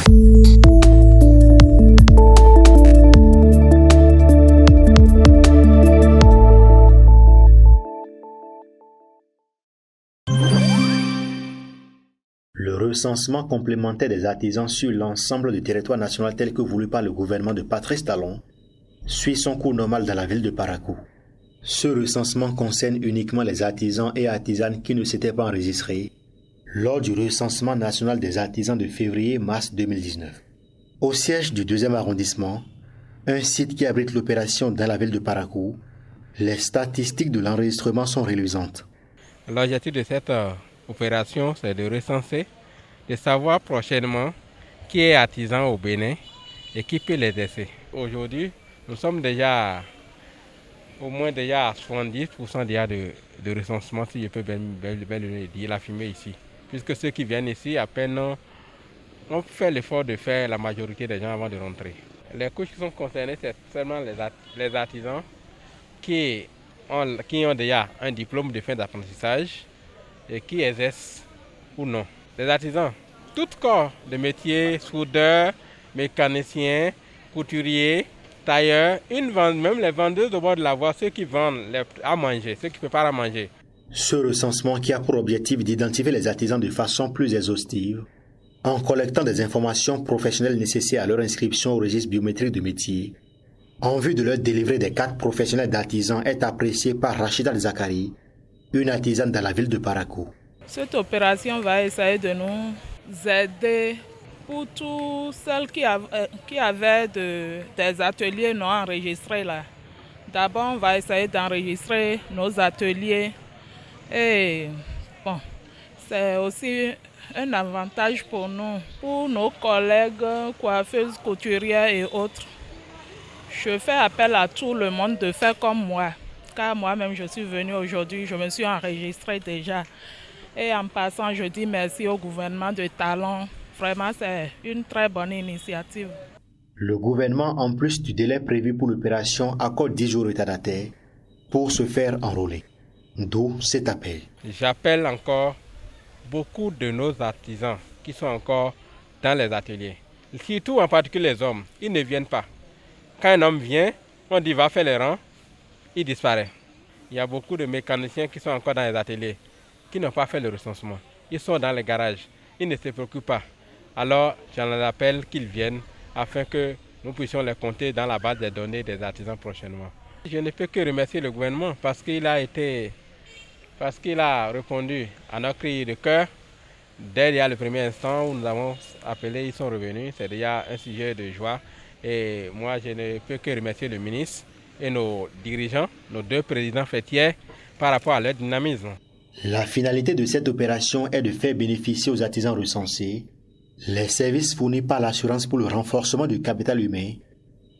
Le recensement complémentaire des artisans sur l'ensemble du territoire national tel que voulu par le gouvernement de Patrice Talon suit son cours normal dans la ville de Parakou. Ce recensement concerne uniquement les artisans et artisanes qui ne s'étaient pas enregistrés lors du recensement national des artisans de février-mars 2019. Au siège du 2e arrondissement, un site qui abrite l'opération dans la ville de Parakou, les statistiques de l'enregistrement sont reluisantes. L'objectif de cette opération, c'est de recenser, de savoir prochainement qui est artisan au Bénin et qui peut l'exercer. Aujourd'hui, nous sommes déjà au moins déjà à 70% déjà de recensement, si je peux bien le dire, la fumée ici. Puisque ceux qui viennent ici, à peine on fait l'effort de faire la majorité des gens avant de rentrer. Les couches qui sont concernées, c'est seulement les artisans qui ont déjà un diplôme de fin d'apprentissage et qui exercent ou non. Les artisans, tout corps de métier, soudeurs, mécaniciens, couturiers, tailleurs, même les vendeuses au bord de la voie, ceux qui vendent à manger, ceux qui préparent à manger. Ce recensement qui a pour objectif d'identifier les artisans de façon plus exhaustive, en collectant des informations professionnelles nécessaires à leur inscription au registre biométrique de métier, en vue de leur délivrer des cartes professionnelles d'artisans, est apprécié par Rachida Zakari, une artisane dans la ville de Parakou. Cette opération va essayer de nous aider pour tous celles qui avaient des ateliers non enregistrés là. D'abord, on va essayer d'enregistrer nos ateliers et bon, c'est aussi un avantage pour nous, pour nos collègues coiffeuses, couturières et autres. Je fais appel à tout le monde de faire comme moi, car moi-même je suis venue aujourd'hui, je me suis enregistrée déjà. Et en passant, je dis merci au gouvernement de Talon. Vraiment, c'est une très bonne initiative. Le gouvernement, en plus du délai prévu pour l'opération, accorde 10 jours retardataires pour se faire enrôler. D'où cet appel. J'appelle encore beaucoup de nos artisans qui sont encore dans les ateliers. Surtout en particulier les hommes, ils ne viennent pas. Quand un homme vient, on dit va faire les rangs, il disparaît. Il y a beaucoup de mécaniciens qui sont encore dans les ateliers, qui n'ont pas fait le recensement. Ils sont dans les garages, ils ne se préoccupent pas. Alors j'en appelle qu'ils viennent afin que nous puissions les compter dans la base des données des artisans prochainement. Je ne peux que remercier le gouvernement parce qu'il a répondu à nos cris de cœur. Dès le premier instant où nous avons appelé, ils sont revenus. C'est déjà un sujet de joie. Et moi, je ne peux que remercier le ministre et nos dirigeants, nos 2 présidents fêtiers, par rapport à leur dynamisme. La finalité de cette opération est de faire bénéficier aux artisans recensés les services fournis par l'assurance pour le renforcement du capital humain,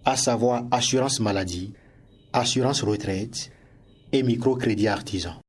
à savoir assurance maladie, assurance retraite et microcrédit artisan.